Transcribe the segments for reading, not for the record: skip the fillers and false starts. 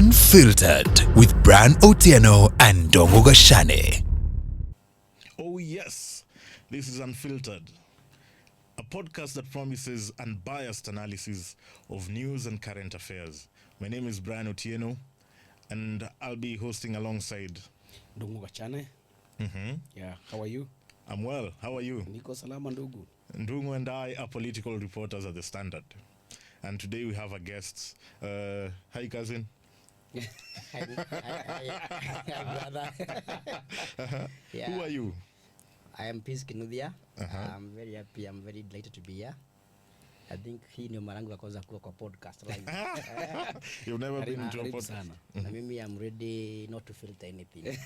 Unfiltered with Bran Otieno and Dongo Gashane. Oh yes, this is Unfiltered, a podcast that promises unbiased analysis of news and current affairs. My name is Bran Otieno, and I'll be hosting alongside Dongo Gashane. Yeah, how are you? I'm well. How are you? Niko salama ndugu. Ndungu and I are political reporters at The Standard. And today we have a guest. Hi, cousin. Hi, brother. Yeah. Who are you? I am Peace Kinuthia. Uh-huh. I'm very happy. I'm very delighted to be here. I think hii ni mara yangu ya kwanza kuwa kwa podcast live. You've never been into a Karibu podcast? sana. Na mimi I'm ready not to filter anything.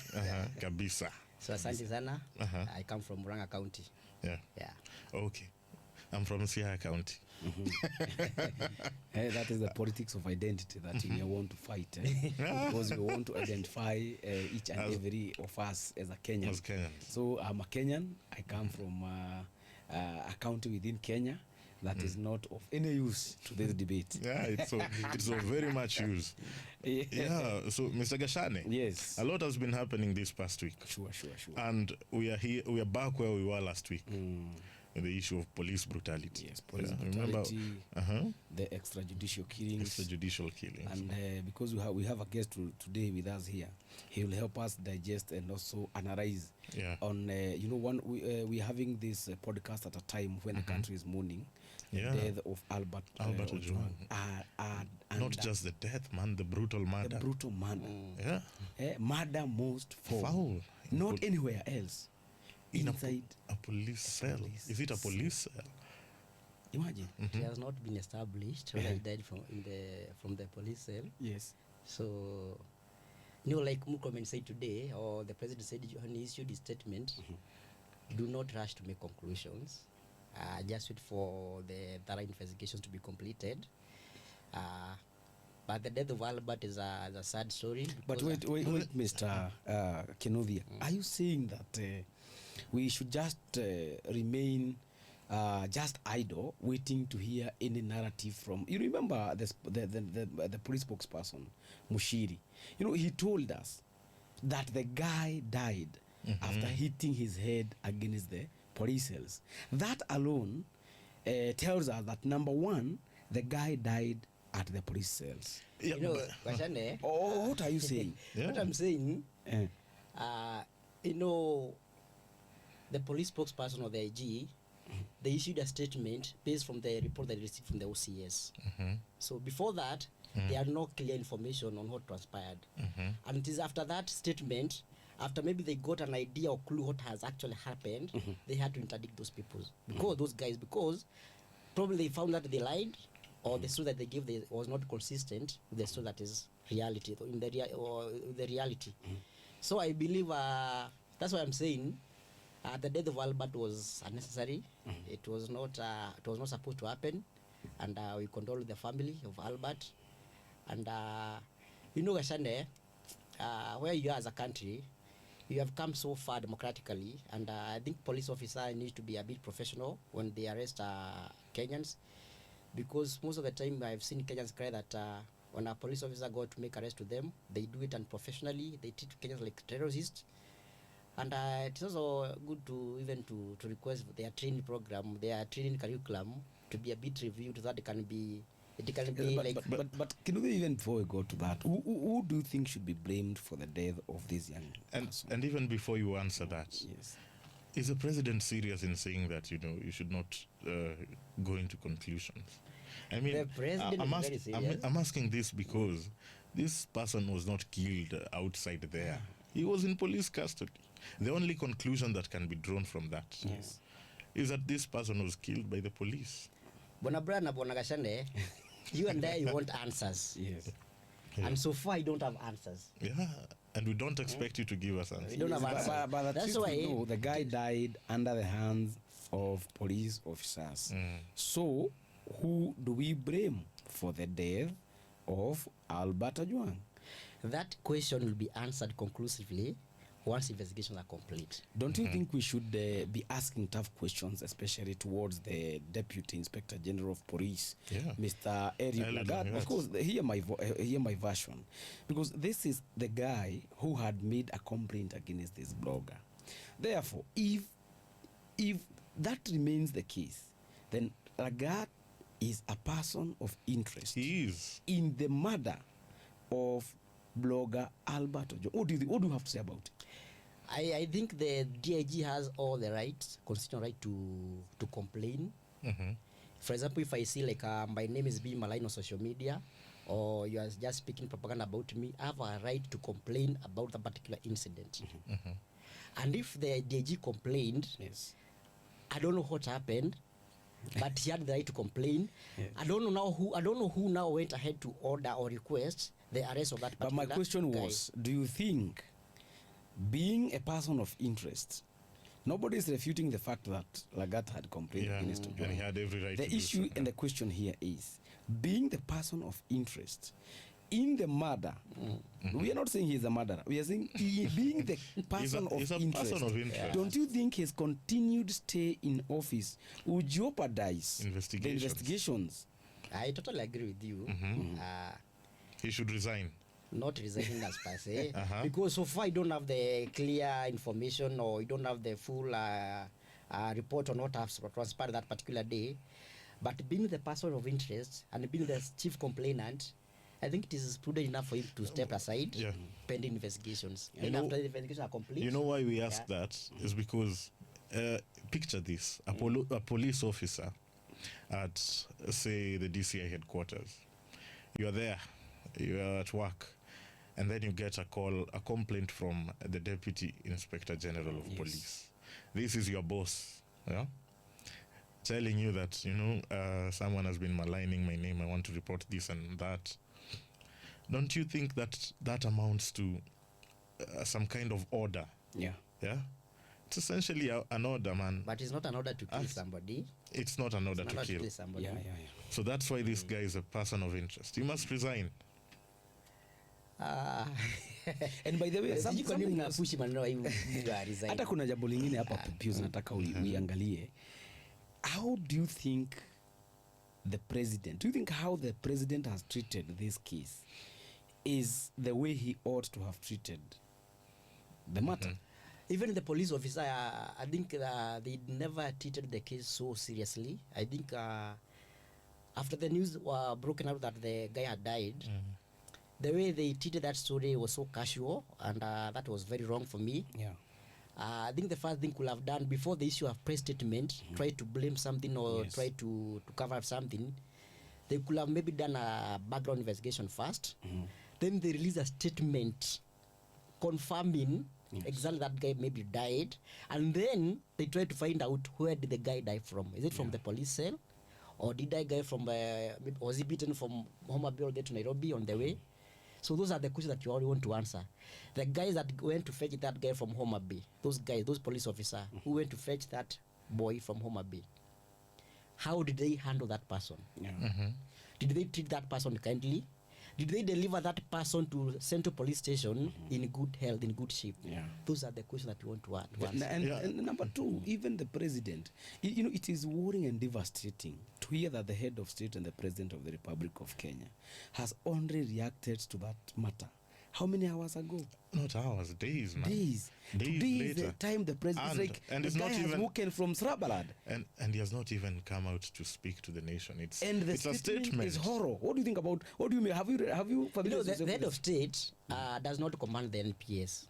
Kabisa. So asante sana. Uh-huh. I come from Murang'a County. Yeah. Yeah. Okay. I'm from Siaya County. Hey, that is the politics of identity that you want to fight. Because we want to identify each and every of us as a Kenyan. As Kenyan. So I'm a Kenyan. I come from a county within Kenya that is not of any use to this debate. Yeah, it's of very much use. Yeah, so Mr. Gashane. Yes. A lot has been happening this past week. Sure. And we are back where we were last week. The issue of police brutality. Yes, police Remember, brutality, the extrajudicial killings. extrajudicial killings. And because we have a guest today with us here, he will help us digest and also analyze on, we're having this podcast at a time when the country is mourning the death of Albert Ojwang. Not just the death, man, the brutal murder. The brutal murder. Murder most Foul. Not anywhere else. In Inside a police cell. Is it a police cell? Imagine. It has not been established whether he died from the police cell. Yes. So, like Murkomen said today, or the president said when he issued his statement, do not rush to make conclusions. Just wait for the thorough investigations to be completed. But the death of Albert is a sad story. But wait, Mr. Kinuthia. Are you saying that we should just remain just idle, waiting to hear any narrative from? You remember the police spokesperson, Mushiri. He told us that the guy died after hitting his head against the police cells. That alone tells us that, number one, the guy died at the police cells. Gashane, what are you saying? What I'm saying, the police spokesperson or the IG, they issued a statement based from the report they received from the OCS. So before that, they had no clear information on what transpired. And it is after that statement, after maybe they got an idea or clue what has actually happened, they had to interdict those people. Because probably they found that they lied, or the story that they gave was not consistent with the story that is reality, the reality. So I believe that's why I'm saying the death of Albert was unnecessary. It was not supposed to happen, and we condole the family of Albert. And Gashane, where you are as a country, you have come so far democratically, and I think police officers need to be a bit professional when they arrest Kenyans, because most of the time I've seen Kenyans cry that when a police officer go to make arrest to them, they do it unprofessionally. They treat Kenyans like terrorists. And it's also good to request their training program, their training curriculum to be a bit reviewed so that it can be but can we, even before we go to that, who do you think should be blamed for the death of this young person? And even before you answer that, Yes. Is the president serious in saying that you should not go into conclusions? I mean, The president is very serious. I'm asking this because this person was not killed outside there. He was in police custody. The only conclusion that can be drawn from that is that this person was killed by the police. Bona Gashane, you and I, you want answers. Yes. And so far, you don't have answers. Yeah, and we don't expect you to give us answers. We don't have answers. But That's why the guy died under the hands of police officers. So, who do we blame for the death of Albert Ojwang? that question will be answered conclusively once investigations are complete. Don't you think we should be asking tough questions, especially towards the Deputy Inspector General of Police, Yeah. Mr. Eric Lagat? Of course, hear my version, because this is the guy who had made a complaint against this blogger. Therefore, if that remains the case, then Lagat is a person of interest He is. in the murder of blogger Albert Ojwang. What do you have to say about it? I think the DIG has all the rights, constitutional right to complain. For example, if I see like my name is being maligned on social media, or you are just speaking propaganda about me, I have a right to complain about the particular incident. And if the DIG complained, Yes. I don't know what happened, but he had the right to complain. Yes. I don't know who now went ahead to order or request the arrest of that But particular my question guy. was, do you think, being a person of interest, nobody is refuting the fact that Lagat had complained Yeah. against And Ojwang. he had every right The to do issue so. and the question here is, being the person of interest in the murder, we are not saying he's a murderer. We are saying being the person He's a of interest. person of interest. Don't you think his continued stay in office would jeopardize the Investigations. investigations? I totally agree with you. He should resign. Not resigning as per se, Uh-huh. because so far you don't have the clear information, or you don't have the full report on what has transpired that particular day. But being the person of interest and being the chief complainant, I think it is prudent enough for him to step aside Yeah. pending investigations. You And know- after the investigations are complete, You know why we ask Yeah. that is because picture this: a police officer at, say, the DCI headquarters. You are there, you are at work, and then you get a complaint from the Deputy Inspector General of Police. This is your boss, yeah, telling you that someone has been maligning my name. I want to report this and that. Don't you think that amounts to some kind of order? Yeah. Yeah, it's essentially an order, man. but it's not an order to kill somebody. It's not an order It's to an order kill. to kill somebody. Yeah. So that's why this guy is a person of interest. He must resign. And by the way, Sijui kwa nini something else, unapushi maneno ya hivi ya resign. hata kuna jambo lingine hapa Pius nataka uiangalie. How do you think the president, do you think how the president has treated this case is the way he ought to have treated the matter? Even the police officer, I think they never treated the case so seriously. I think after the news were broken out that the guy had died, the way they treated that story was so casual, and that was very wrong for me. Yeah. I think the first thing could have done before the issue of press statement, try to blame something or Yes. try to cover up something, they could have maybe done a background investigation first. Then they release a statement confirming exactly that guy maybe died, and then they try to find out where did the guy die from. Is it from the police cell, or did that guy from was he beaten from Homa Bay all the way to Nairobi on the way? So those are the questions that you already want to answer. The guys that went to fetch that guy from Homa Bay, those guys, those police officers who went to fetch that boy from Homa Bay, how did they handle that person? Yeah. Did they treat that person kindly? Did they deliver that person to Central Police Station in good health, in good shape? Yeah. Those are the questions that you want to answer. And number two, even the president, it is worrying and devastating to hear that the head of state and the president of the Republic of Kenya has only reacted to that matter. How many hours ago? Not hours, days, man. Days. Days Today is the later. time the president is like, And the it's guy not has even- woken from Srabalad. And he has not even come out to speak to the nation. It's And the a statement. is horror. What do you think about? What do you mean? Have you You know, familiar the head of state does not command the NPS.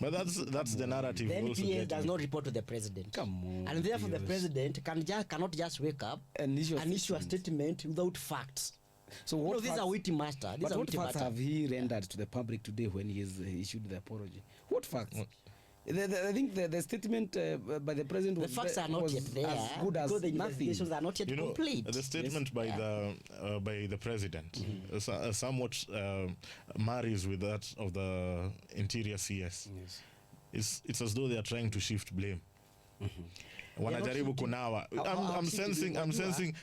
But that's the narrative. The we're also NPS getting. does not report to the president. Come on, And therefore, the PS. president cannot just wake up And issue a and issue a statement. statement without facts. So No, what these facts, are witty master. These but are what witty facts matter. have he rendered to the public today when he has issued the apology? What facts? I think the statement by the president The was, facts are not was yet there as good as because the nothing. investigations are not yet You know, complete. the statement by the president somewhat marries with that of the Interior CS. Yes. It's as though they are trying to shift blame. Wanajaribu kunawa. I'm sensing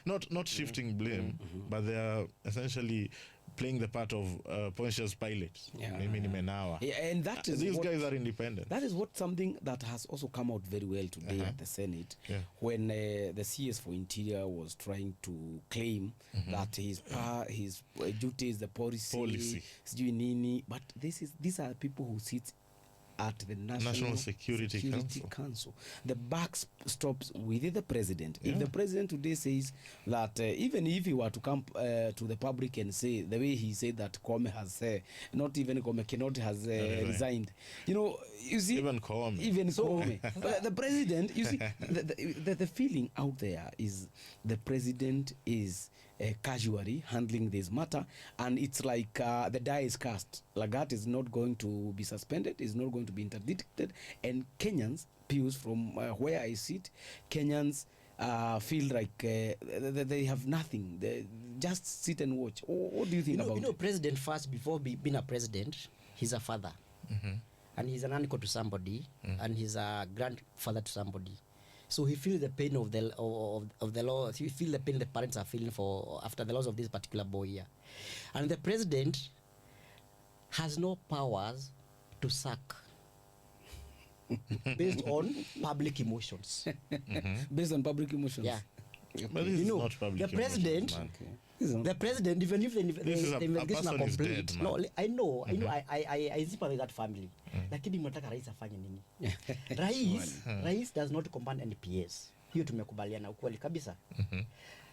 not shifting blame, but they are essentially playing the part of Pontius Pilate. Mimi nimenawa. Yeah, and that is these guys are independent. That is what something that has also come out very well today at the Senate, when the CS for Interior was trying to claim that his duty is the policy. But these are people who sit at the National Security Council. The buck stops with the president. If the president today says that even if he were to come to the public and say the way he said that Kwame has not even Kwame Kinoti has resigned, you see, even Kwame. But the president, you see, the feeling out there is the president is casually handling this matter, and it's like the die is cast. Lagat is not going to be suspended, is not going to be interdicted, and Kenyans, Pius, from where I sit, Kenyans feel like they have nothing. They just sit and watch. What do you think about it? President first, before being a president, he's a father, and he's an uncle to somebody, and he's a grandfather to somebody. So he feels the pain of the law. He feels the pain the parents are feeling for after the loss of this particular boy here. And the president has no powers to sack based on public emotions. Based on public emotions. Yeah. But this is not public the president, the president, even if the investigation are complete. Dead, no, I know, I sympathize that family. Lakini mnataka rais afanye nini? Rais does not command any PS. Hiyo tumekubaliana ukweli kabisa.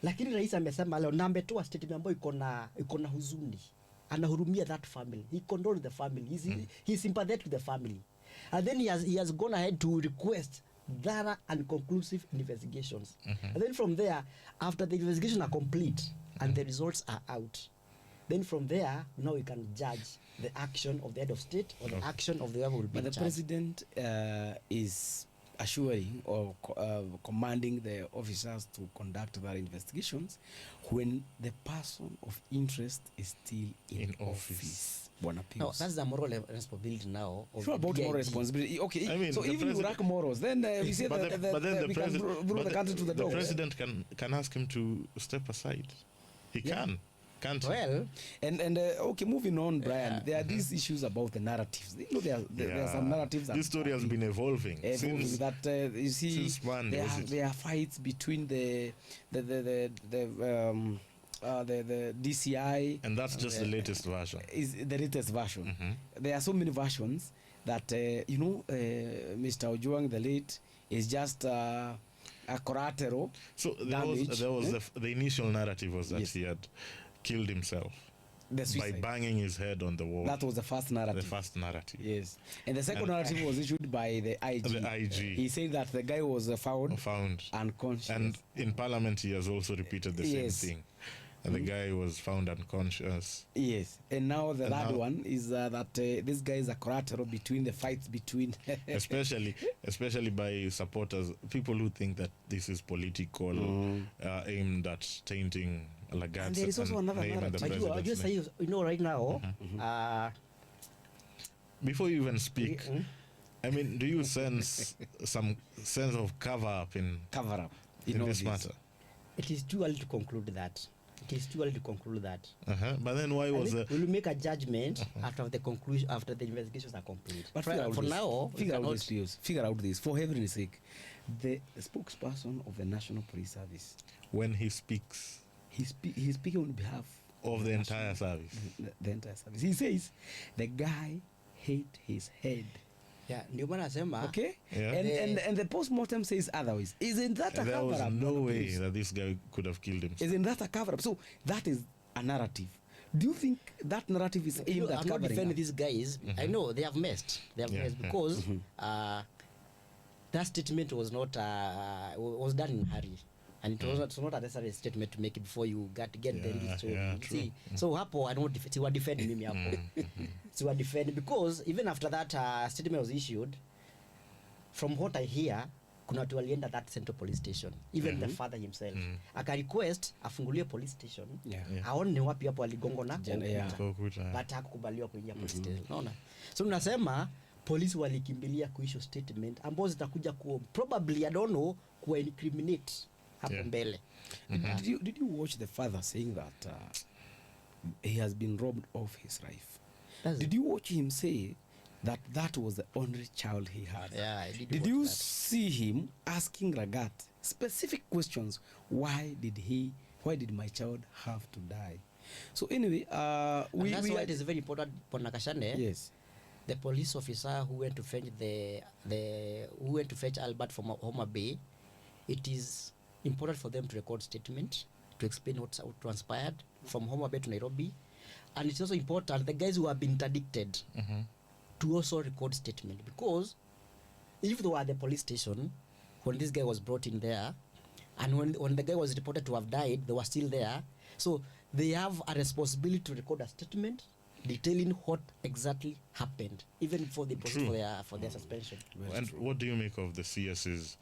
Lakini rais amesema leo na ametoa statement ambayo iko na huzuni. Anahurumia that family. He condoles the family. He sympathetic to the family. And then he has gone ahead to request thorough and conclusive investigations. And then from there, after the investigation are complete and the results are out, then from there, now we can judge the action of the head of state or the action of the whoever will be in charge. But the president is assuring or commanding the officers to conduct their investigations when the person of interest is still in office. No, that's the moral responsibility now. Sure, about moral responsibility. Okay, I mean, so even you lack morals, then we say that we can bring the country to the door. The president can ask him to step aside. He can. Can't well, and okay, moving on, Brian. There are these issues about the narratives. There are some narratives. This story has been evolving since that you see. Since when there are fights between the DCI, and that's just the latest version. Is the latest version. There are so many versions that Mr. Ojwang the late is just a collateral. So there was the initial narrative was that he had killed himself by banging his head on the wall. That was the first narrative. Yes. And the second narrative was issued by the IG. The IG. He said that the guy was found unconscious. And in Parliament he has also repeated the same thing. And the guy was found unconscious. Yes. And now the third one is that this guy is a collateral between the fights between... especially by supporters, people who think that this is political, aimed at tainting Lagat's and there is also another narrative. Right now... Before you even speak, I mean, do you sense some sense of cover-up in this matter? It is too early to conclude that. But then why was it? We'll make a judgment after the conclusion, after the investigations are complete. But for now, figure out this for heaven's sake. The spokesperson of the National Police Service, when he speaks, he's speaking on behalf of the entire service. The entire service. He says the guy hit his head. Yeah, okay. Yeah. And the post-mortem says otherwise. Isn't that a cover-up? There was no way that this guy could have killed himself. Isn't that a cover-up? So that is a narrative. Do you think that narrative is aimed at covering? I'm not defending these guys. I know they have messed. Messed because that statement was not was done in a hurry. And it was not a necessary statement to make it before you get the release. See, so hapo I don't defend me hapo. So I defend because even after that statement was issued, from what I hear, kuna watu walienda that central police station, even the father himself aka request afungulie police station aone ni wapi hapo aligongona but hakukubaliwa kuingia police station. Unaona, so tunasema polisi walikimbilia kuissue statement ambazo zitakuja probably I don't know ku incriminate hapo mbele. Did you watch the father saying that he has been robbed of his life. That's Did you watch him say that was the only child he had? Yeah, I did. Did watch you that. see him asking Ragat specific questions? Why did my child have to die? So anyway, And that's why it is very important, Ponakashane. yes. The police officer who went to fetch Albert from Homa Bay, it is important for them to record statement to explain what transpired from Homa Bay to Nairobi, and it's also important the guys who have been interdicted to also record statement, because if they were at the police station when this guy was brought in there, and when the guy was reported to have died, they were still there, so they have a responsibility to record a statement detailing what exactly happened, even for the process True. for their suspension. And what do you make of the CS's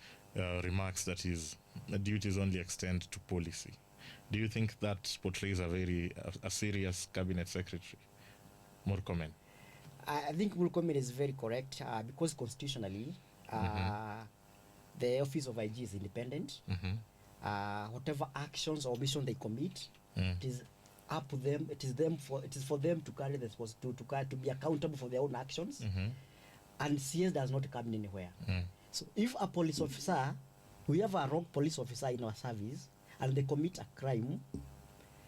remarks that his duties only extend to policy? Do you think that portrays a serious cabinet secretary? More comment. I think Mulkomen is very correct, because constitutionally, the office of IG is independent. Whatever actions or omission they commit, it is up to them. It is for them to carry the to be accountable for their own actions. And CS does not come in anywhere. So if a police officer, we have a wrong police officer in our service, and they commit a crime,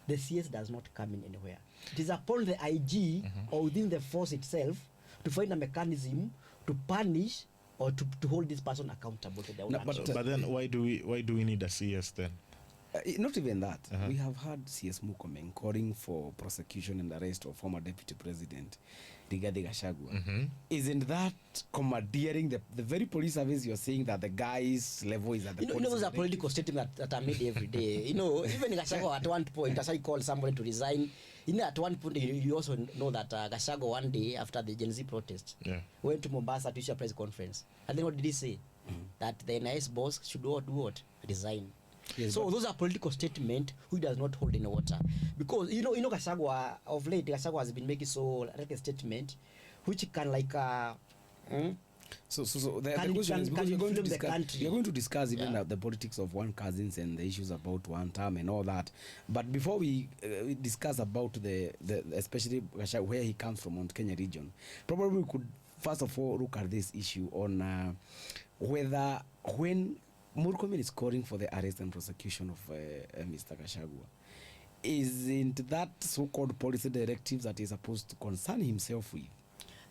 the CS does not come in anywhere. It is upon the IG or within the force itself to find a mechanism to punish or to hold this person accountable to their own No, but, actions. But then why do we need a CS then? Not even that. We have had CS Murkomen calling for prosecution and arrest of former deputy president Rigathi Gachagua. Isn't that commandeering the very police service? You're saying that the guy's level is at the police Those are directive? political statements that are made every day. Even Gachagua at one point, as I called somebody to resign, at one point you also know that Gachagua one day after the Gen Z protest went to Mombasa to issue a press conference. And then what did he say? That the NIS boss should do what? Resign. Yes, So those are political statements who does not hold in the water, because Gachagua of late, Gachagua has been making like a statement which can So the Can- question is, can because influence the country. you're going to discuss even Yeah. the politics of one cousins and the issues about one term and all that. But before we discuss about the especially Gachagua, where he comes from on Kenya region, probably we could first of all look at this issue on whether when Murkomen is calling for the arrest and prosecution of Mr. Gachagua, isn't that so-called policy directives that he's supposed to concern himself with?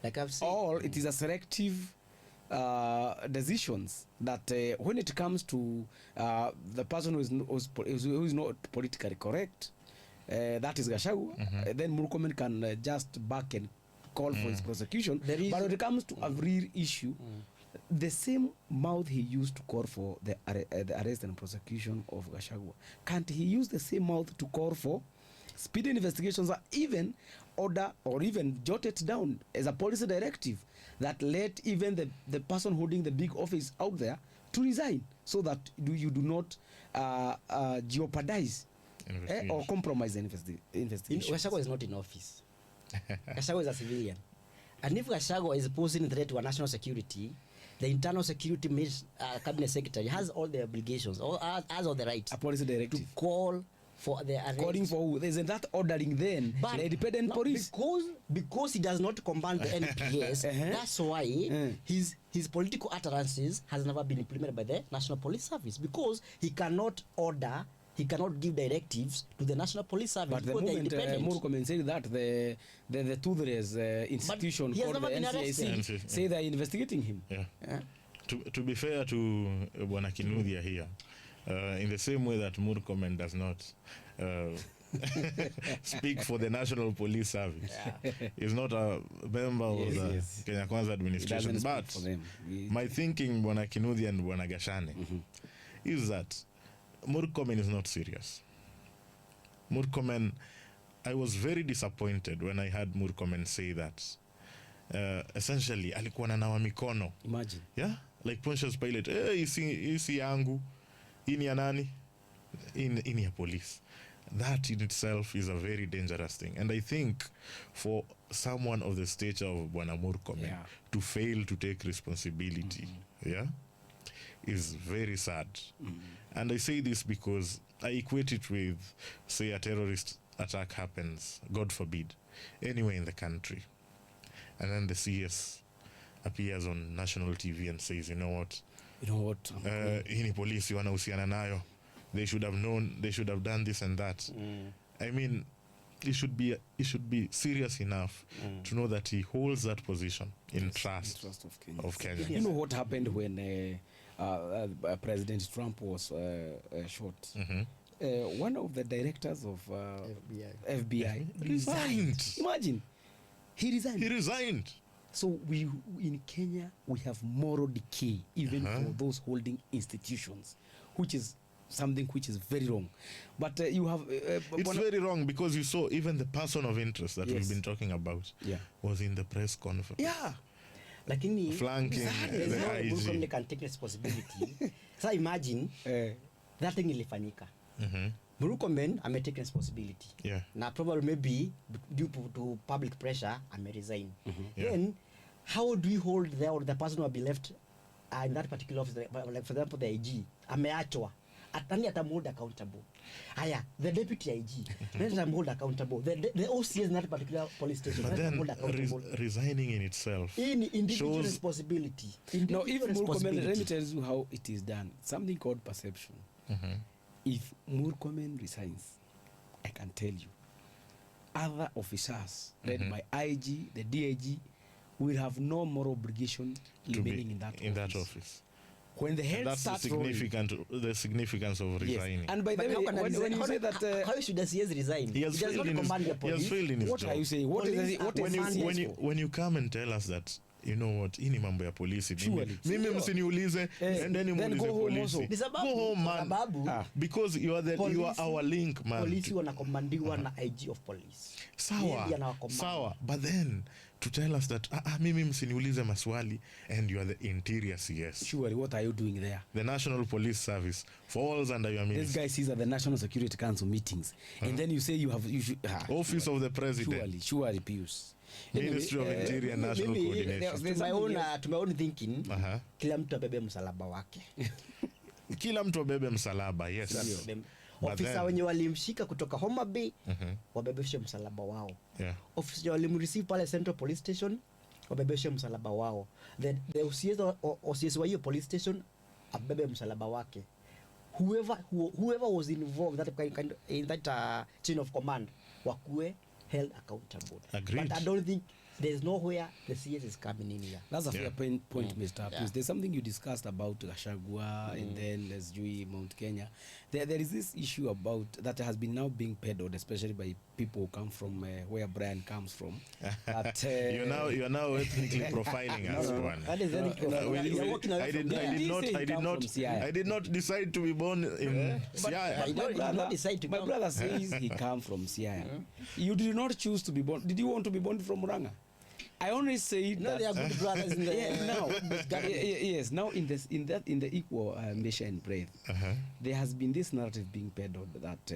like I've said. Or it is a selective decisions that when it comes to the person who is not politically correct, that is Gachagua, then Murkomen can just back and call for his prosecution. But when it comes to a real issue, the same mouth he used to call for the arrest and prosecution of Gachagua, can't he use the same mouth to call for speedy investigations, or even order or even jot it down as a policy directive that let even the person holding the big office out there to resign, so that you do not jeopardize or compromise the investigation? Gachagua is not in office. Gachagua is a civilian. And if Gachagua is posing a threat to our national security, the internal security cabinet secretary has all the obligations, has all the rights A policy to directive. call for the arrest. Calling for who? Isn't that ordering then But the independent no, police? because he does not command the NPS, that's why his political utterances has never been implemented by the National Police Service, because he cannot order, he cannot give directives to the National Police Service, But the because they're moment independent. Murkomen said that, the Toothless institution he has called never the been arrested. NCIC say they're investigating him. Yeah. To be fair to Bwana Kinuthia here, in the same way that Murkomen does not speak for the National Police Service, he's not a member of the Kenya Kwanza administration. Doesn't speak But for them. my thinking, Bwana Kinuthia and Bwana Gashane, is that Murkomen is not serious. Murkomen, I was very disappointed when I heard Murkomen say that. Essentially, alikuwa nanawa mikono. Imagine. Yeah? Like Pontius Pilate, isi yangu, hii ni ya nani? Hii ni ya police. That in itself is a very dangerous thing. And I think for someone of the stature of Bwana Murkomen to fail to take responsibility, is very sad. And I say this because I equate it with, say, a terrorist attack happens, God forbid, anywhere in the country, and then the CS appears on national TV and says, you know what, hii ni polisi wanahusiana nayo, they should have known, they should have done this and that. I mean, he should be serious enough to know that he holds that position in trust of Kenya. You know what happened when President Trump was shot? One of the directors of FBI resigned. Imagine, he resigned. So we in Kenya, we have moral decay even for those holding institutions, which is something which is very wrong. But you have it's very wrong, because you saw even the person of interest that we've been talking about was in the press conference. Lakini flanking the IG. Can take responsibility. So imagine that thing ilifanyika. Murkomen take responsibility. Now probably maybe due to public pressure resign. Then how do you hold the person who will be left in that particular office, like for example the IG ameachwa, atani atamhold accountable? Aya, the deputy IG let them hold accountable, the OCS in that particular police station, but then resigning in itself individual responsibility. No, if Murkomen, let me tell you how it is done. Something called perception. If Murkomen resigns, I can tell you, other officers led by IG, the DIG, will have no moral obligation remaining in that office. When the head starts the significance of resigning. And by the way, when you say that how should the CS resign? He has failed in his what job. are you saying? When you come and tell us that, you know what, hii ni mambo ya polisi, mimi msiniulize, and then muulize polisi. Go home, man. Because you are our link, man. Polisi wanakomandiwa na IG of police. Sawa. But then to tell us that mimi msiniulize maswali, and you are the interior CS. Surely, what are you doing there? The National Police Service falls under your ministry. This guy sees at the National Security Council meetings, and then you say you should Office of the President. Surely, Pius. Ministry of Interior and National Coordination. To my own thinking, kila mtu abebe msalaba wake. Kila mtu abebe msalaba, yes. Ofisa wenye walimshika kutoka Homa Bay wabebeshe msalaba wao. Ofisa walimreceive pale Central Police Station wabebeshe msalaba wao. The OCS wa hiyo police station abebe msalaba wake. Whoever was involved in that chain of command wakuwe held accountable. Agreed. But I don't think there's nowhere the CS is coming in here. That's a fair point, Mr. Apus. There's something you discussed about Gachagua and then let's do Mount Kenya. There is this issue about that has been now being peddled, especially by people who come from where Brian comes from. That, you're now ethnically profiling us, Brian. That is I did not decide to be born in Siaya. My brother says he comes from Siaya. You did not choose to be born. Did you want to be born from Murang'a? I only say that they are good brothers in the yes. Now in the equal measure and breadth, there has been this narrative being peddled that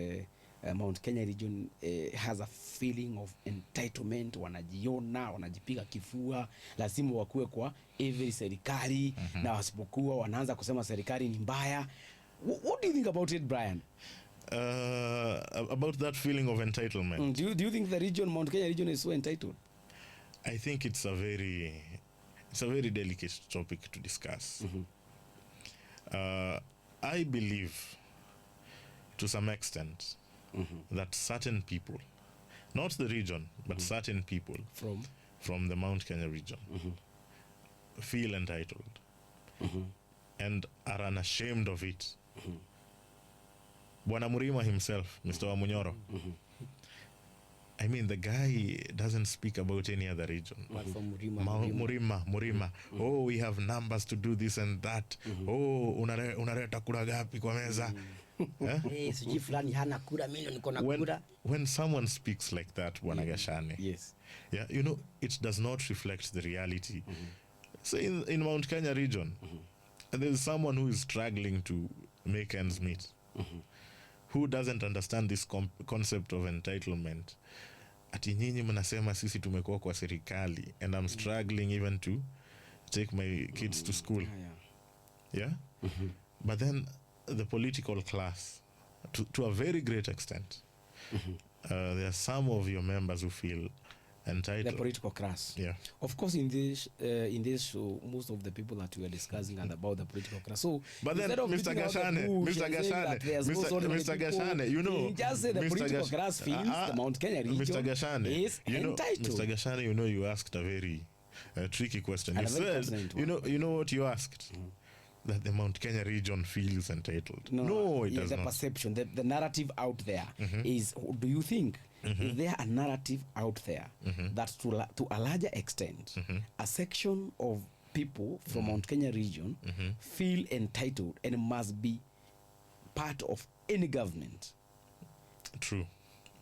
Mount Kenya region has a feeling of entitlement. Wanajiona, wanajipiga kifua, lazima wakuwe kwa every serikali, na wasipokuwa wanaanza kusema serikali ni mbaya. What do you think about it, Brian? About that feeling of entitlement. Do you think the region, Mount Kenya region, is so entitled? I think it's a very delicate topic to discuss. I believe, to some extent, that certain people, not the region, but certain people from the Mount Kenya region, feel entitled and are unashamed of it. Bwana Murima himself, Mr. Wamunyoro, I mean, the guy doesn't speak about any other region. Murima. Oh, we have numbers to do this and that. Oh, unareta kura gapi kwa meza. When someone speaks like that, Bwana Gashane, yeah, you know, it does not reflect the reality. So in Mount Kenya region, there is someone who is struggling to make ends meet, who doesn't understand this concept of entitlement. Ati nyinyi mnasema sisi tumekuwa kwa serikali, and I'm struggling even to take my kids to school. Yeah? But then the political class, to a very great extent, there are some of your members who feel entitled. The political class. Yeah. Of course, in this show, most of the people that we are discussing are about the political class. So, But then, instead of Mr. beating around the Gashane, bush Mr. and saying that Gashane, there's so many Mr. people, Gashane, you know, just say the Mr. political class feels the Mount Kenya region Mr. Gashane, is you know, entitled. Mr. Gashane, you know, you asked a very tricky question. And You a very said, pertinent you know what you asked? That the Mount Kenya region feels entitled. No, No, it it's does the not. perception, the narrative out there is. Do you think is there a narrative out there that to a larger extent, a section of people from Mount Kenya region feel entitled and must be part of any government? True.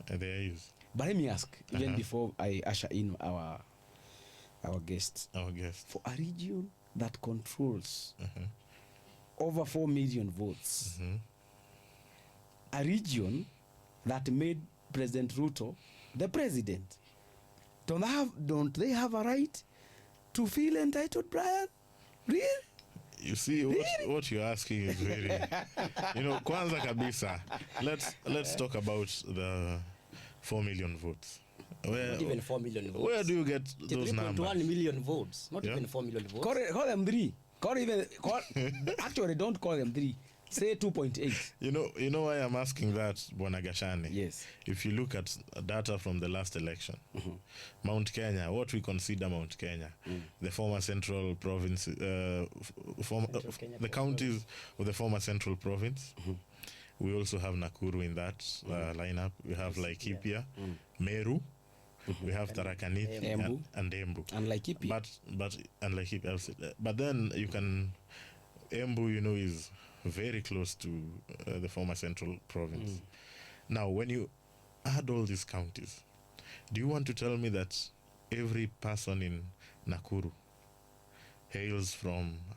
There is. But let me ask, even before I usher in our guests, Our guest. for a region that controls over 4 million votes, a region that made President Ruto the president, don't they have a right to feel entitled, Brian? Really? You see, what you're asking is very, kwanza kabisa, let's talk about the 4 million votes. Not even 4 million votes. Where do you get those 3.1 numbers? million votes. Not Yeah. even 4 million votes. Call them 3. Actually, don't call them 3. Say 2.8. You know why I'm asking that, Bwana Gashane? Yes. If you look at data from the last election, Mount Kenya, what we consider Mount Kenya, the former central province, Kenya the counties of the former central province. We also have Nakuru in that lineup. We have Laikipia, Meru. We have Tarakaniti Embu. and Embu. And Laikipia. But and Laikipia. But then you can, Embu, is very close to the former central province. Now, when you add all these counties, do you want to tell me that every person in Nakuru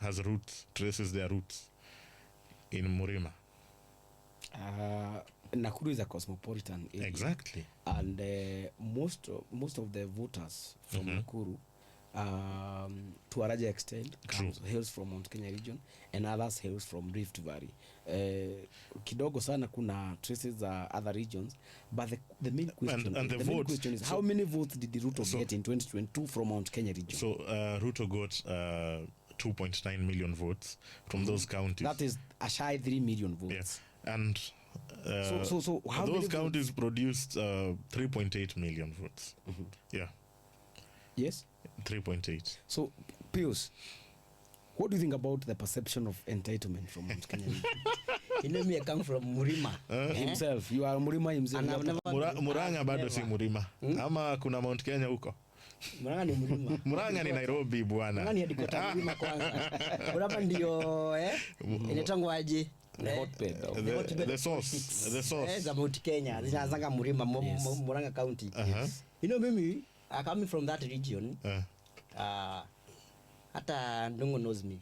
has roots, traces their roots in Murima? Nakuru is a cosmopolitan area. Exactly. And most of the voters from Nakuru, to a larger extent, hails from Mount Kenya region, and others hails from Rift Valley. Kidogo sana kuna traces other regions, but the main question, and the main votes, question is how many votes did Ruto get in 2022 from Mount Kenya region? So Ruto got 2.9 million votes from those counties. That is a shy 3 million votes. Yes. And so how those many counties produced 3.8 million votes. Yeah, Yes. 3.8. So, Pius, what do you think about the perception of entitlement from Mount Kenya region? Me, I come from Murima. Himself, you are Murima himself. And I've never Murang'a bado si Murima. Ama kuna Mount Kenya huko? Murang'a ni Murima. Murang'a ni Nairobi bwana. Murang'a ni headquarter Murima kwanza. Murang'a ndio inaitwa aje? The hotbed of The source. Za Mount Kenya zinazanga Murima, Murang'a County. Mimi coming from that region, hata Ndongo knows me.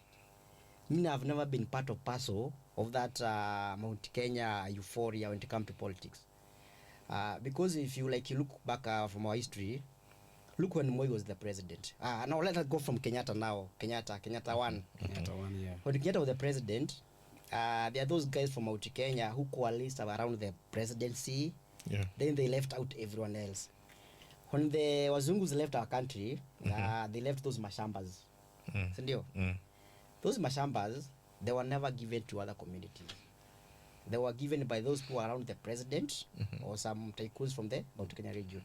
I've never been part of parcel of that Mount Kenya euphoria when it comes to politics. Because if you look back from our history, look when Moi was the president. Now let us go from Kenyatta now. Kenyatta 1. Kenyatta 1, yeah. When Kenyatta was the president, there are those guys from Mount Kenya who coalesced around the presidency. Yeah. Then they left out everyone else. When the Wazungus left our country, they left those mashambas. Sindio? Those mashambas, they were never given to other communities. They were given by those who were around the president or some tycoons from the Mount Kenya region.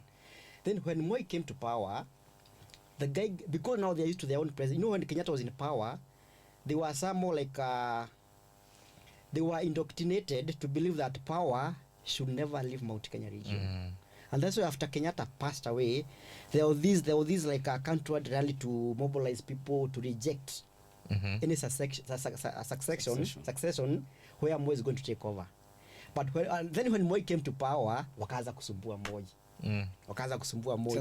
Then when Moi came to power, the guy, because now they're used to their own president, when Kenyatta was in power, they were some more they were indoctrinated to believe that power should never leave Mount Kenya region. And that's why after Kenyatta passed away, there was this a countrywide rally to mobilize people to reject any succession where Moi is going to take over. But then when Moi came to power, wakaanza kusumbua Moi.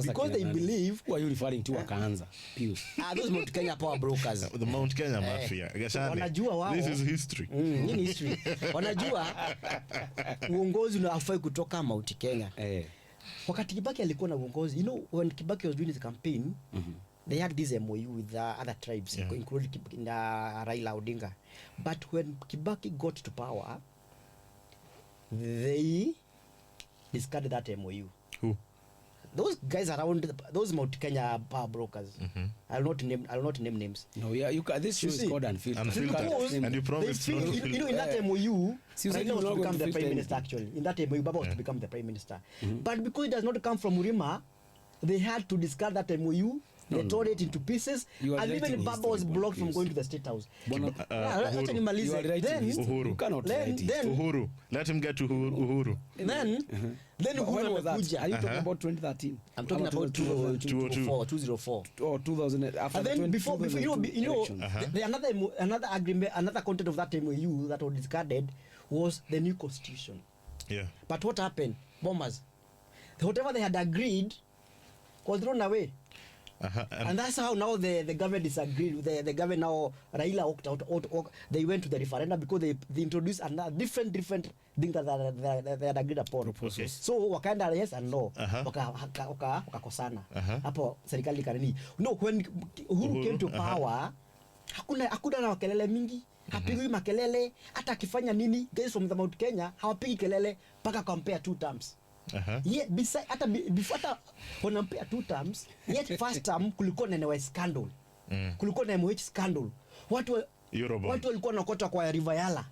Because they believe. Who are you referring to? Wakaanza. Pius. Those Mount Kenya power brokers. The Mount Kenya mafia. Wanajua wao. This is history. Nini history? Wanajua uongozi unafai kutoka Mount Kenya. Wakati Kibaki alikuwa na uongozi, when Kibaki was doing his campaign, they had this MOU with other tribes, including Raila Odinga. But when Kibaki got to power, they discarded that MOU. Who? Those guys around those Mount Kenya power brokers. I'll not name names. No, yeah, this show is called Unfiltered. Unfiltered. And you promised not to you know, in that MOU, Raila was to become the prime minister. Actually, in that MOU, Baba was to become the prime minister. But because it does not come from Murima, they had to discard that MOU. They tore it into pieces, and even Baba was blocked from going to the State House. You cannot write it. Uhuru. Let him get to Uhuru. Then when Uhuru was that? amekuja. Are you talking about 2013? I'm talking about 2004. Or 2000 after And then the before you know, elections. another agreement, another content of that MOU that was discarded was the new constitution. Yeah. But what happened? Bombers. Whatever they had agreed was thrown away. And that's how now the government disagreed. The government now, Raila walked out. They went to the referendum because they introduced another different things that they had agreed upon. Okay. So wakaenda yes and no. Wakakosana. Hapo serikali kanini. No, when Uhuru came to power, hakuna na makelele mingi. Hapigi makelele, hata akifanya nini, guys from the Mount Kenya, hawapigi kelele mpaka compare 2 terms. Yeah, besides before wanampea 2 terms, yet first term kulikuwa na NY scandal. Kulikuwa na MOH scandal. Watu walikuwa nakota kwa River Yala.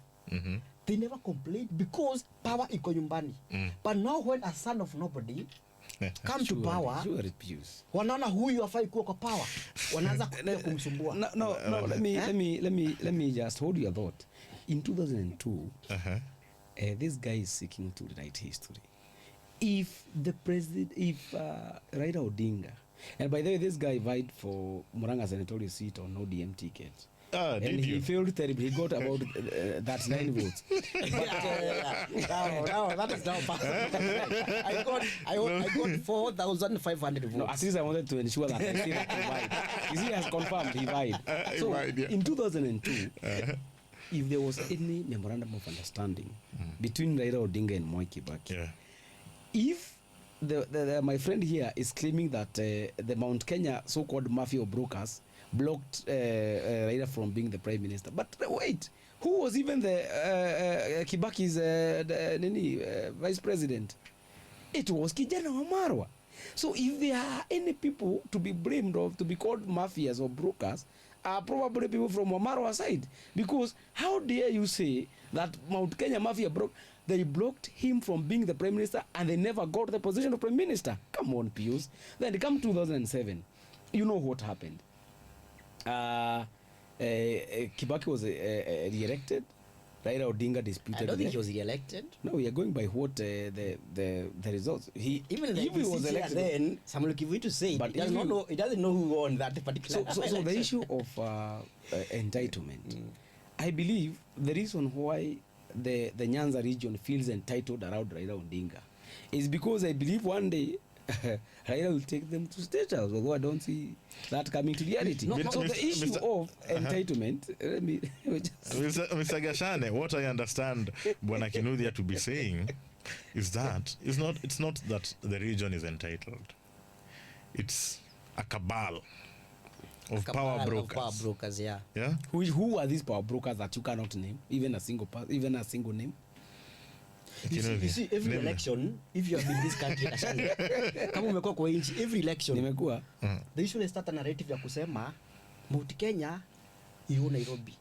They never complained because power iko nyumbani. But now when a son of nobody come to power, wanaona huyu hafai kuwa kwa power, wanaanza kumsumbua. No, let me just hold your thought. In 2002, this guy is seeking to write history. If Raila Odinga, and by the way, this guy vied for Murang'a senatorial seat on ODM ticket. And he failed terribly. He got about 9 votes. But, that is now perfect. I got 4,500 votes. No, at least I wanted to ensure that I still have to vied. You see, he has confirmed he vied. So in 2002, if there was any memorandum of understanding between Raila Odinga and Mwai Kibaki, if my friend here is claiming that the Mount Kenya so-called mafia brokers blocked Raila from being the prime minister, but wait, who was even the Kibaki's vice president? It was Kijana Wamarwa. So if there are any people to be blamed or to be called mafias or brokers, are probably people from Wamarwa side, because how dare you say that Mount Kenya mafia they blocked him from being the prime minister and they never got the position of prime minister? Come on, Pius. Then come 2007, you know what happened. Kibaki was re-elected. Raila Odinga disputed. I don't think he was re-elected. No, we are going by what the results. Even if he was elected, then Samuel Kivuitu said it doesn't know who won that particular. So the issue of entitlement, I believe the reason why the Nyanza region feels entitled around Raila Odinga is because I believe one day Raila will take them to State House, although I don't see that coming to reality. So the issue of entitlement, let me just... Mr. Gashane, what I understand Bwana Kinuthia to be saying is that it's not that the region is entitled. It's a cabal of power brokers. Yeah. Who are these power brokers that you cannot name, even a single name? You see, every election, if you have been in this country, kama umekuwa kwa nchi, every election nimekuwa, they usually start a narrative ya kusema Mount Kenya iko Nairobi.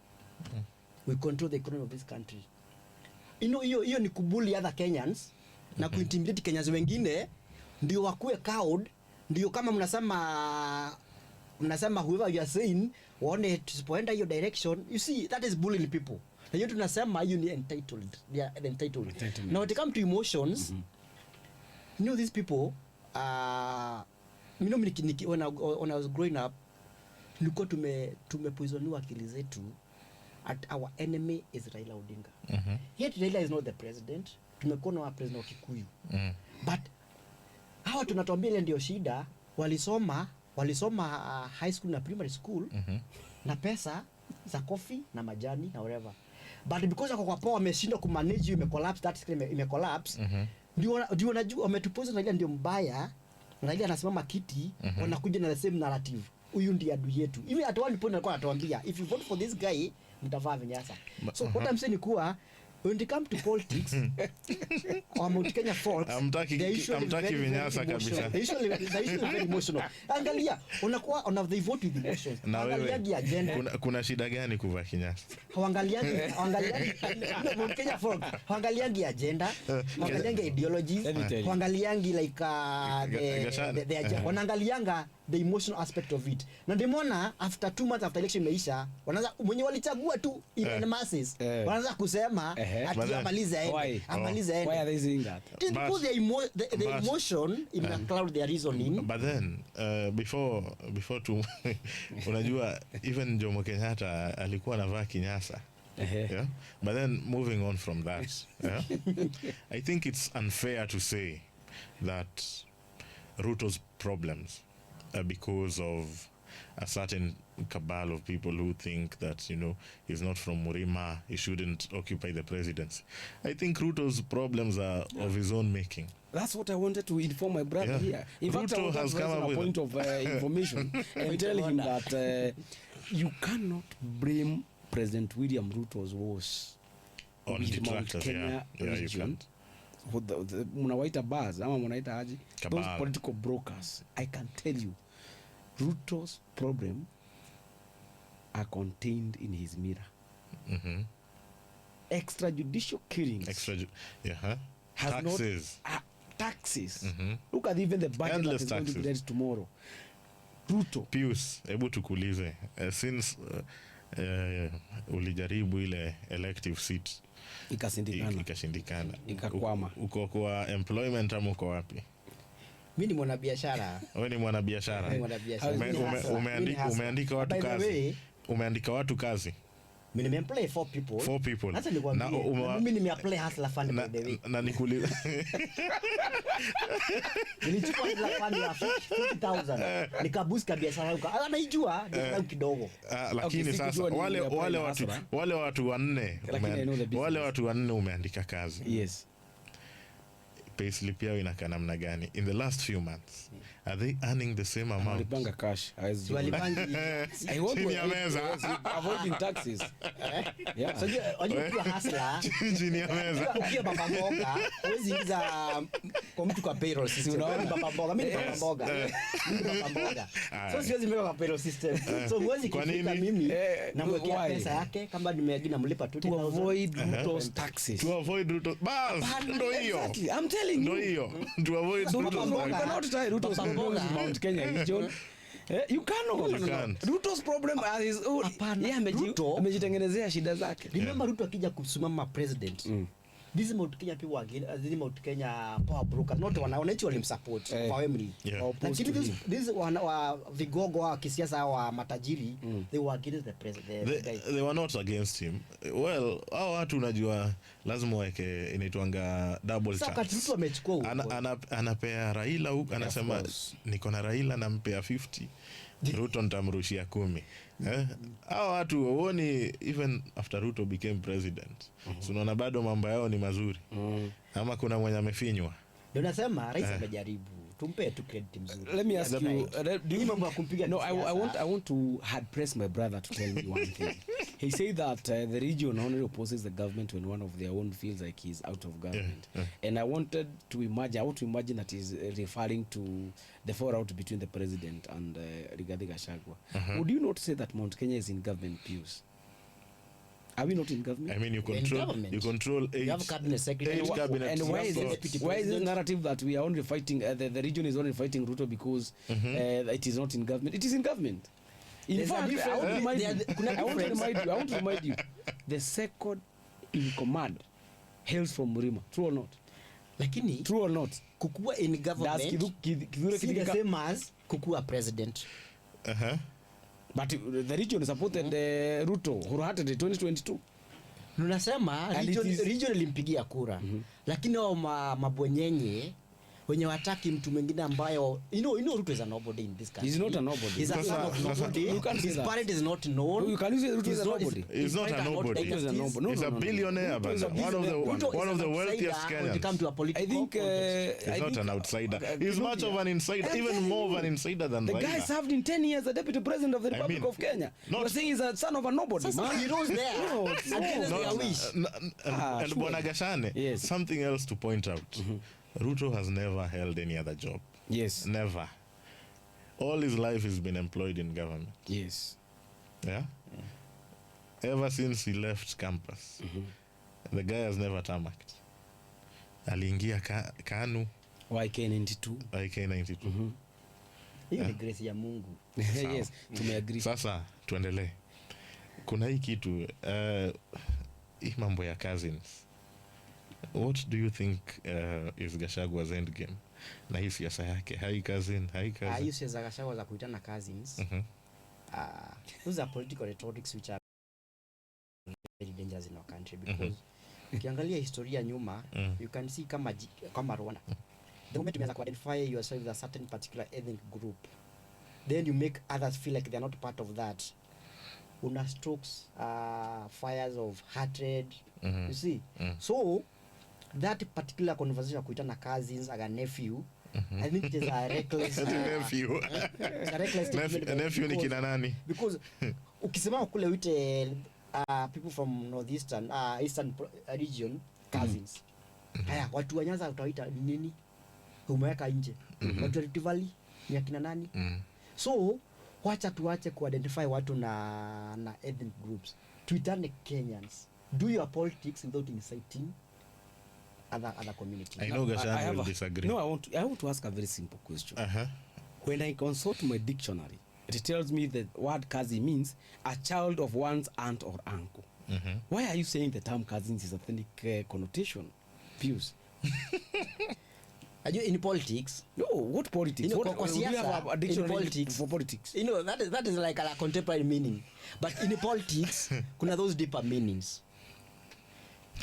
We control the economy of this country. Hiyo ni kubuli other Kenyans na kuintimidate Kenyans wengine ndio wakuwe cowed, ndio kama mnasema whoever you are saying waone tusipoenda hiyo direction. You see, that is bullying people. Na hiyo tunasema hiyo ni entitled. They are entitled. Now when it comes to emotions, you know these people, you know when I was growing up, nilikuwa tumepoisoniwa akili zetu at our enemy is Raila Odinga. Yet Raila is not the president. Tumekuwa na president wa Kikuyu. But hawa tunatuambia ile ndio shida, walisoma high school na primary school na pesa za coffee na majani na whatever. But because kwa power wameshindwa kumanage, imecollapse, that screen imecollapse. Ndio unajua wametupoza na ile ndio mbaya. Na ile anasimama kiti, wanakuja na the same narrative. Huyu ndiye adui yetu. Even at one point alikuwa anatuambia if you vote for this guy mtavaa vinyasa. So what I'm saying kuwa when it comes to politics or Mount Kenya folks, Amtaki vinyasa kabisa. They usually very emotional. Angalia, unakuwa they vote with emotions. Angalia agenda. Kuna shida gani kuvaa kinyasa? Haangaliangi Mount Kenya folks, haangaliangi agenda, haangaliangi ideologies, haangaliangi like the agenda. Wanaangalianga the emotional aspect of it. Na ndimona after 2 months after election imeisha, wanaanza mwenye walichagua tu in masses, wanaanza kusema ati amalize aende. Why are they saying that? Because the emotion in the cloud their reasoning. But then before to unajua even Jomo Kenyatta alikuwa anavaa kinyasa. Yeah? But then moving on from that, yeah? I think it's unfair to say that Ruto's problems are because of a certain cabal of people who think that, you know, he's not from Murima, he shouldn't occupy the presidency. I think Ruto's problems are of his own making. That's what I wanted to inform my brother here. In fact, I wanted to raise a point of information and tell him that you cannot blame President William Ruto's woes On detractors, Kenya region. Munawaita bars, ama munaita aje? Those political brokers. I can tell you, Ruto's problem are contained in his mirror. Extrajudicial killings. Taxes. Taxes. Look at even the budget Endless that is going to be read tomorrow. Ruto. Pius, hebu tukuulize, since ulijaribu ile elective seat ikashindikana, ikakwama, uko kwa employment ama uko wapi? Mimi ni mwanabiashara. Wewe ni mwanabiashara. Umeandika watu kazi. Umeandika watu kazi. Mimi nimeemploy 4 people. Hata nikwambie, mimi nimeapply hustler fund by the way. Na nikuuliza. Nilichukua hustler fund ya 50,000. Nikaboost biashara yangu. Anaijua ndio kidogo. Lakini sasa wale watu wanne umeandika kazi. Yes. Payslip yao inakaa namna gani in the last few months? Are they earning the same amount? Walipanga cash. I want to avoiding taxes. Yeah. So you hustler. Chini ya meza. Ukiwa baba mboga, huwezi ingiza kwa mtu kwa payroll system. Unaona baba mboga, mimi baba mboga. So siwezi mbele kwa payroll system. So huwezi kufika mimi na mwekea pesa yake kama nimeagina mlipa 20,000 to avoid Ruto's taxes. To avoid Ruto. Bas, ndio hiyo. I'm telling you. Ndio hiyo. To avoid Ruto's taxes. Ruto's problem is Mount Kenya region. You cannot. Ruto's problem is amejitengenezea shida zake. Remember Ruto akija kusimama president. This is Mount Kenya people again, this is Mount Kenya power broker. Not wananchi walimsupport firmly. Lakini this wa vigogo wa kisiasa wa matajiri, they were against the president. They were not against him. Well, hao watu unajua lazima weke inaitwanga double charge. Sasa Ruto amechukua huko. Anapea Raila huko, anasema niko na Raila nampea 50. Ruto nitamrushia 10. Hao watu waoni even after Ruto became president. So unaona bado mambo yao ni mazuri. Ama kuna mwenye amefinywa. Ndio nasema rais amejaribu. Tumpe tu credit mzuri. Let me ask you, do you remember kumpiga? No, I want to hard press my brother to tell me one thing. He said that the region only opposes the government when one of their own feels like he's out of government. And I want to imagine that he's referring to the fallout between the president and Rigathi Gachagua. Would you not say that Mount Kenya is in government pews? Are we not in government? I mean, you control 8 cabinet secretaries. And why is this narrative that we are only fighting, the region is only fighting Ruto because it is not in government? It is in government. In fact, I want to remind you, the second in command hails from Murima. True or not? Lakini, true or not? Kukua in government is the same as kukua president. But the region supported Ruto wholeheartedly 2022. Tunasema region ilimpigia kura. Lakini hao mabwenyenye wenye wataki mtu mwingine ambayo you know Ruto is a nobody in this country. He's not a nobody. He's a nobody. You can't say His that. parent is not known. You can say Ruto is a He's not- nobody. He's not a parents are nobody. Ruto is a dynasties. nobody. No, He's no, a no, no. billionaire, Ruto is a but one of the businessman. Ruto one is of the an wealthiest outsider when it Kenyans. comes to a political I think context. He's not an outsider. He's Kinovia, much of an insider, I'm even telling more of you, an insider than the guy Raila. served in 10 years as deputy president of the Republic mean, of Kenya. not- You're saying he's a son of a nobody, Sasa man. he rose there No, against no, their wish. And sure. Bwana Gashane, Yes. something else to point out. Ruto has never held any other job. Yes. Never. All his life he's been employed in government. Yes. Yeah? Ever since he left campus, the guy has never tarmacked. Aliingia KANU, YK92. IK92. Hiyo ni grace ya Mungu. Yes, tumeagree. Sasa tuendelee. Kuna hii kitu hii mambo ya cousins. What do you think is Gachagwa's end game? Na hii siasa yake. Hi cousin. Hiyo siasa za Gachagua za kuitana cousins. Those are political rhetorics which are very dangerous in our country because ukiangalia historia nyuma you can see kama Rwanda. The moment you identify yourself with a certain particular ethnic group, then you make others feel like they're not part of that. Una strokes fires of hatred. You see? So that particular conversation of kuitana cousins like a nephew, I think it is a reckless nephew. it's a reckless statement Nephew ni kina nani? because ukisema kule wite people from northeastern eastern region cousins. Haya watu wa Nyanza utawaita nini? Umeweka nje. Watu wa Rift Valley ni akina nani? So wacha tuache kuidentify watu na ethnic groups. Tuitane Kenyans. Do your politics without inciting other communities. I know Gachagua will disagree. No, I want to ask a very simple question. When I consult my dictionary, it tells me that word cousin means a child of one's aunt or uncle. Why are you saying the term cousins is ethnic connotation? Pius. Are you in politics? No, what politics? You know, What, kwa do you have siasa, a dictionary in politics, for politics? You know, that is like a contemporary meaning. But in politics, kuna those deeper meanings.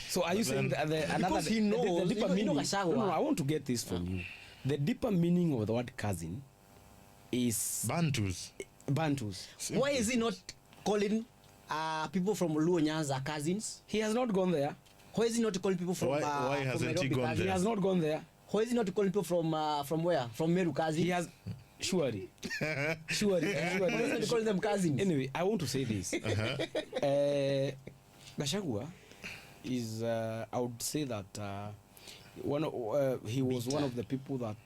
So are you saying that Because he knows, the deeper you know meaning? Gachagua. No, I want to get this from you. The deeper meaning of the word cousin is Bantus. Bantus. Why is he not calling people from Luo Nyanza cousins? He has not gone there. Why is he not calling people from Why from hasn't he Nairobi gone cousins? He there? has not gone there. Why is he not calling people from where? From Meru cousins? He has surely. Why is he not calling them cousins? Anyway, I want to say this. Gachagua is, I would say that he was one of the people that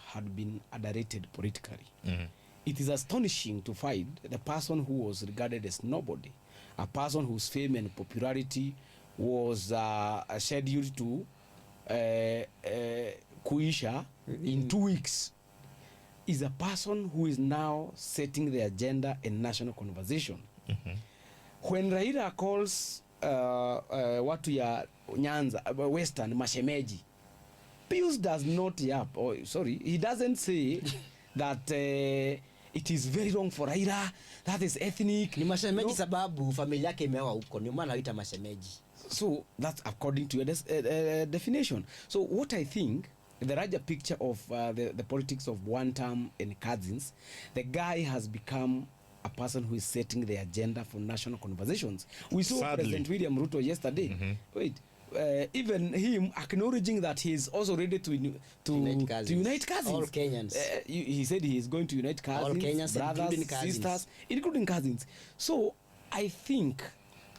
had been underrated politically. It is astonishing to find the person who was regarded as nobody, a person whose fame and popularity was scheduled to kuisha in 2 weeks, is a person who is now setting the agenda in national conversation. When Raila calls watu ya Nyanza Western mashemeji, Pius does not he doesn't say that it is very wrong for Raila, that is ethnic. Ni mashemeji sababu familia yake imeoa huko, ndio maana anaita mashemeji. So that's according to your definition. So what I think, the larger picture of the politics of one term and cousins, the guy has become a person who is setting the agenda for national conversations. We saw Sadly. President William Ruto yesterday. Even him acknowledging that he is also ready to unite cousins. All Kenyans. He said he is going to unite cousins, All Kenyans, brothers, including cousins. sisters, including cousins. So I think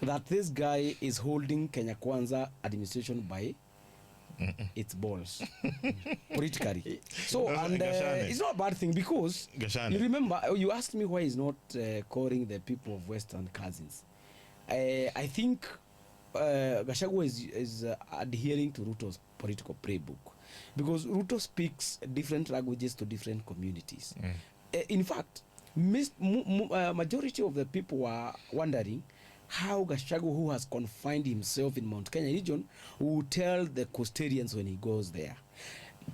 that this guy is holding Kenya Kwanza administration by its balls politically. So and it's not a bad thing because Gachane. you remember you asked me why he's not calling the people of Western cousins. I think Gachagua is adhering to Ruto's political playbook because Ruto speaks different languages to different communities. In fact, majority of the people were wondering how Gachagua, who has confined himself in Mount Kenya region, will tell the Coastarians when he goes there.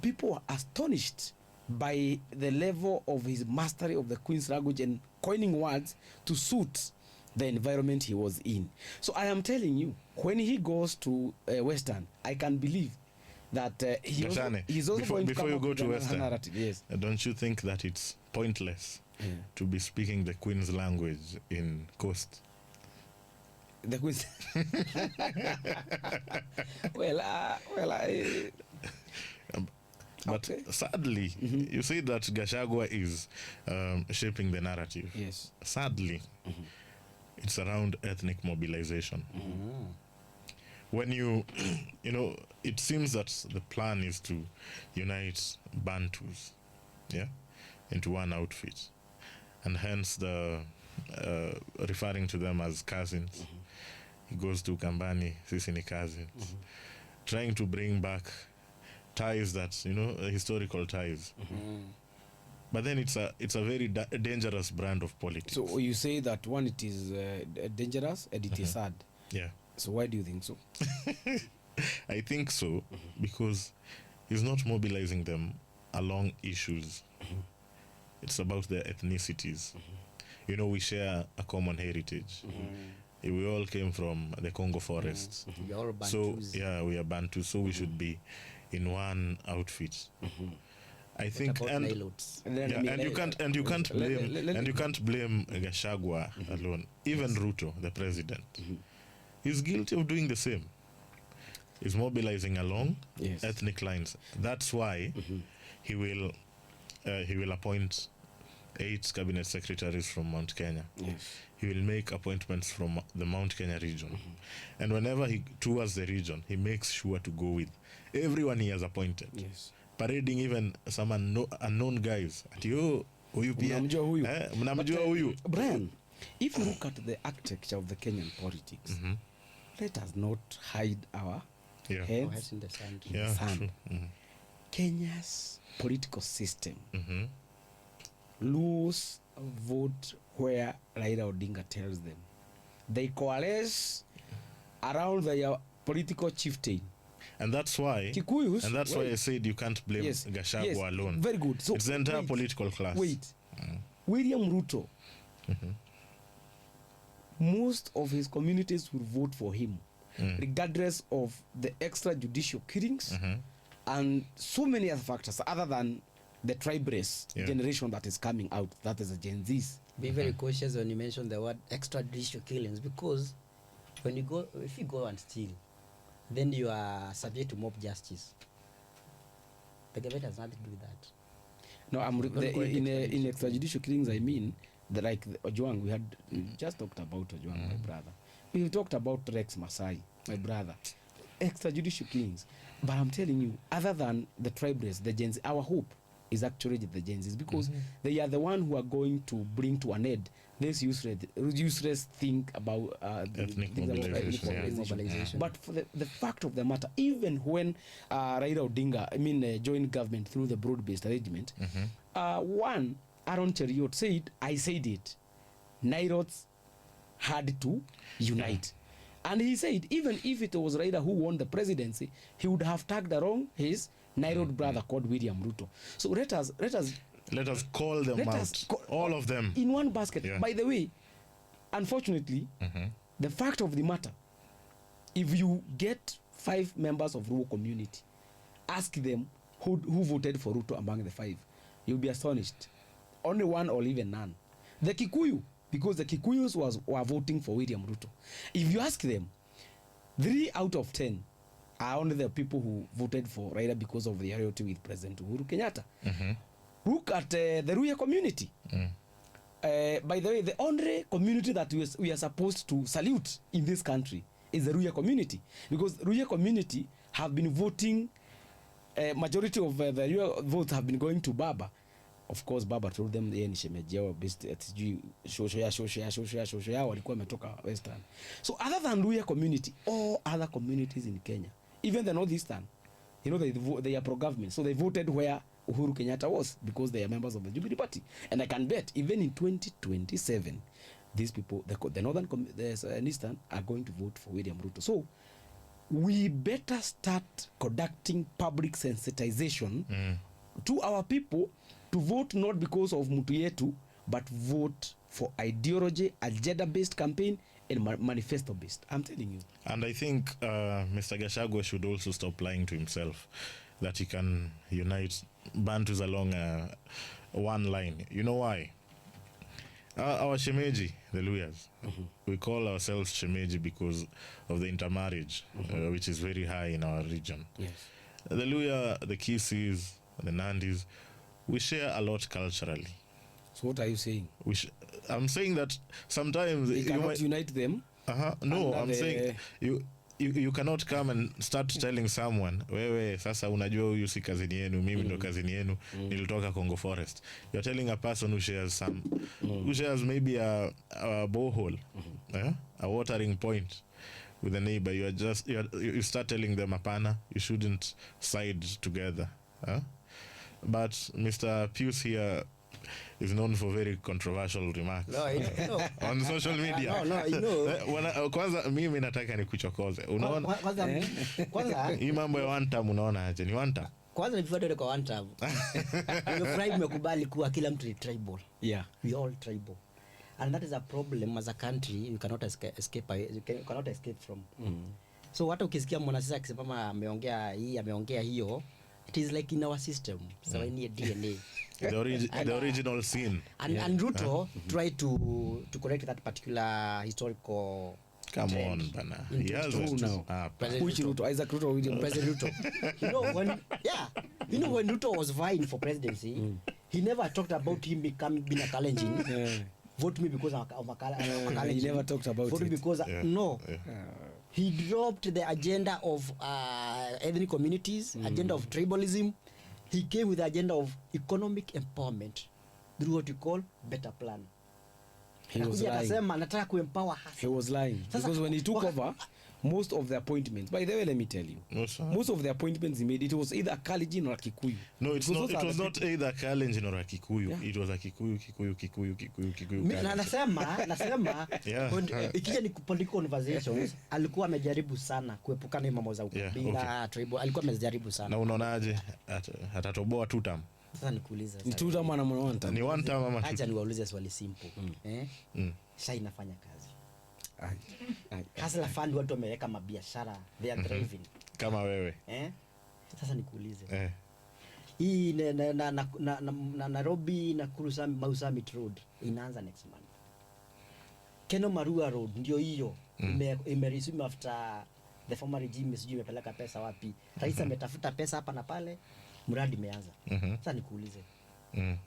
People are astonished by the level of his mastery of the Queen's language and coining words to suit the environment he was in. So I am telling you, when he goes to Western, I can believe that Gashane, he's also going to before come you up go with to another Western, narrative. Yes. don't you think that it's pointless Yeah. to be speaking the Queen's language in Coast? The quiz. well, But okay. sadly, you see that Gachagua is shaping the narrative. Yes. Sadly, it's around ethnic mobilization. When you know, it seems that the plan is to unite Bantus, yeah, into one outfit, and hence the referring to them as cousins. He goes to Kambani, sisi ni cousins, trying to bring back ties that, you know, historical ties. But then it's a very dangerous brand of politics. So you say that one, it is dangerous and it is sad. Yeah, So why do you think so? I think so because he's not mobilizing them along issues. It's about their ethnicities. You know, we share a common heritage. We all came from the Congo forests. We are all So Bantus. yeah, we are Bantu, so we should be in one outfit. I think, about and Nilotes? you can't blame Gachagua alone. Even Ruto, the president, is guilty of doing the same. He's mobilizing along Yes. ethnic lines. That's why he will appoint 8 cabinet secretaries from Mount Kenya. Yes. He will make appointments from the Mount Kenya region. And whenever he tours the region, he makes sure to go with everyone he has appointed. Yes. Parading even some unknown guys. Ati huyu pia. Mnamjua huyu. Mnamjua huyu. Brian, if you look at the architecture of the Kenyan politics, let us not hide our Yeah. Our heads heads in the sand. in the Yeah, sand. true. Kenya's political system lose vote where Raila Odinga tells them. They coalesce around their political chieftain. And that's why Kikuyus. and that's why I said you can't blame Yes, Gachagua yes, alone. very good. So it's the entire wait, political class. Wait. William Ruto, most of his communities will vote for him, regardless of the extrajudicial killings and so many other factors other than the tribe race generation that is coming out, that is the Gen Zs. Be very cautious when you mention the word extrajudicial killings, because when you go, if you go and steal, then you are subject to mob justice. The government has nothing to do with that. No, in extrajudicial killings, I mean, like the Ojwang, we just talked about Ojwang, my brother. We talked about Rex Masai, my brother. Extrajudicial killings. But I'm telling you, other than the tribe race, the Gen Z, our hope is actually the Gen Zs, because they are the one who are going to bring to an end this useless thing about Ethnic things about mobilization, ethnic yeah. mobilization. But for the fact of the matter, even when Raila Odinga, joined government through the broad-based arrangement, one, Aaron Cheriot said, I said it, Nilotes had to unite. And he said, even if it was Raila who won the presidency, he would have tagged along his Nairobi brother called William Ruto. So let us call them out. All of them. in one basket. Yeah. By the way, unfortunately, the fact of the matter, if you get 5 members of Ruo community, ask them who voted for Ruto among the 5, you'll be astonished. Only one or even none. The Kikuyu, because the Kikuyus were voting for William Ruto. If you ask them, 3 out of 10 are only the people who voted for Raila because of the loyalty with President Uhuru Kenyatta. Look at the Ruya community. By the way, the only community that we are supposed to salute in this country is the Ruya community, because Ruya community have been voting. Majority of the Ruya votes have been going to Baba. Of course, Baba told them yeye ni shemeji yao based at shosho yao walikuwa wametoka Western. So other than Ruya community, all other communities in Kenya, even the Northeastern, they are pro-government, so they voted where Uhuru Kenyatta was, because they are members of the Jubilee Party. And I can bet, even in 2027, these people, the Northern, the Eastern, are going to vote for William Ruto. So we better start conducting public sensitization to our people to vote not because of mtu yetu, but vote for ideology, agenda-based campaign, and manifesto based. I'm telling you. And I think Mr. Gachagua should also stop lying to himself that he can unite Bantus along one line. You know why? Our Shemeji, the Luyas, we call ourselves Shemeji because of the intermarriage, which is very high in our region. Yes. The Luya, the Kisis, the Nandis, we share a lot culturally. So what are you saying? I'm saying that sometimes You cannot unite them. No, under I'm the- saying you cannot come and start telling someone wewe sasa unajua huyu si kazini yenu, mimi ndo kazini yenu, nilitoka Congo Forest. You're telling a person who shares who shares maybe a borehole, a watering point with a neighbor. You start telling them apana, you shouldn't side together. But Mr. Pius here is known for very controversial remarks No, I know. on social media. No, you know. Kwanza mimi nataka nikuchokoze. Unaona Kwanza hii mambo ya one time unaona aje? Ni one time. kwanza before tuende kwa one time. Nimefurahi umekubali kuwa kila mtu ni tribal. Yeah. We all tribal. And that is a problem as a country you cannot escape from. So hata ukisikia mwanasiasa akisema ameongea hiyo, it is like in our system. So we need DNA. The original sin. And Ruto tried to correct that particular historical Come trend on, bana. in He has 22 it. now. Which Ruto? Isaac Ruto or William? President Ruto. You know when Ruto was vying for presidency, he never talked about him being a Kalenjin. Vote me because I'm a Kalenjin. He never talked about Vote it. because he dropped the agenda of ethnic communities, agenda of tribalism. He came with the agenda of economic empowerment through what you call better plan. He was lying. Akasema nataka kuempower hasa. He was lying. Sasa, Because when he took over, most of the appointments, by the way, let me tell you, No, sir. most of the appointments he made, it was either a Kalenjin or a Kikuyu. No, it's Because not. those It are was the not either Kalenjin or a Kikuyu. Yeah. It was a Kikuyu. Na nasema Yeah. ikija ni political conversations alikuwa amejaribu sana kuepukana na mambo za ukabila, tribal, alikuwa amejaribu sana. Na unaonaje atatoboa two term? Sasa nikuuliza Ni two term na one term. Ni one term ama acha two? niwaulize swali simple. Sasa inafanya kazi. Ai. Hustler fund watu wameweka mabiashara, they are thriving. Kama wewe. Sasa nikuulize. Hii na Nairobi na Mau Summit Road inaanza next month. Keno Marua Road ndio hiyo imeresume after the former regime sijui imepeleka pesa wapi. Rais ametafuta pesa hapa na pale, mradi imeanza. Sasa nikuulize.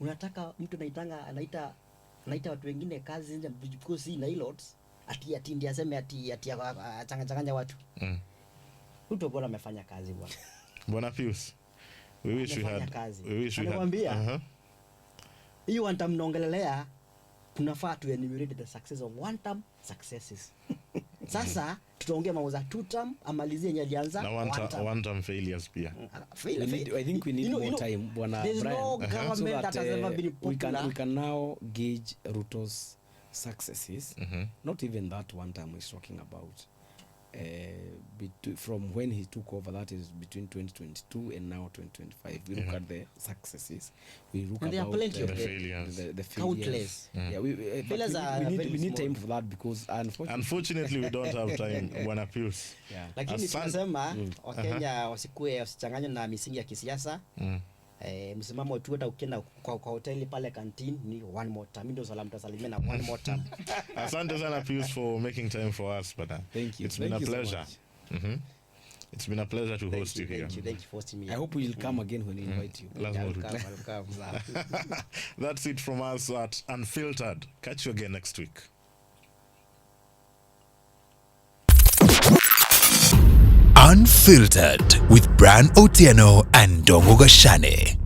Unataka mtu anaita watu wengine kazi nje because si na ilots ati ndio aseme ati changanya watu. Ruto bora amefanya kazi bwana. Bwana Pius. We wish we had. Anakuambia hii one time mnaongelelea tunafaa tu enumerate the success of one term successes. Sasa tutaongea mambo za two term amalizie yenye alianza na one term failures pia. I think we need more time, Bwana Brian. No government that has ever been popular. We can now gauge Ruto's successes. Not even that one time he's talking about. From when he took over, that is between 2022 and now 2025. We look at the successes. We look And there are about plenty of the them. failures. The failures. Countless. Yeah, Failures are we very need small. time for that because Unfortunately we don't have time, Bwana Pius. yeah. Lakini tunasema Wakenya wasichanganywe na misingi ya kisiasa. Msimamo tu hata ukienda kwa hoteli pale canteen ni one more time, ndio salamu tasalimia na one more time. Asante sana Pius for making time for us, but Thank you. it's been Thank a you so pleasure. much. It's been a pleasure to host you here. Thank you for hosting me. I hope we'll come again when we invite you. Lazima I'll urudi. come. That's it from us at Unfiltered. Catch you again next week. Unfiltered with Bran Otieno and Dongo Gashane.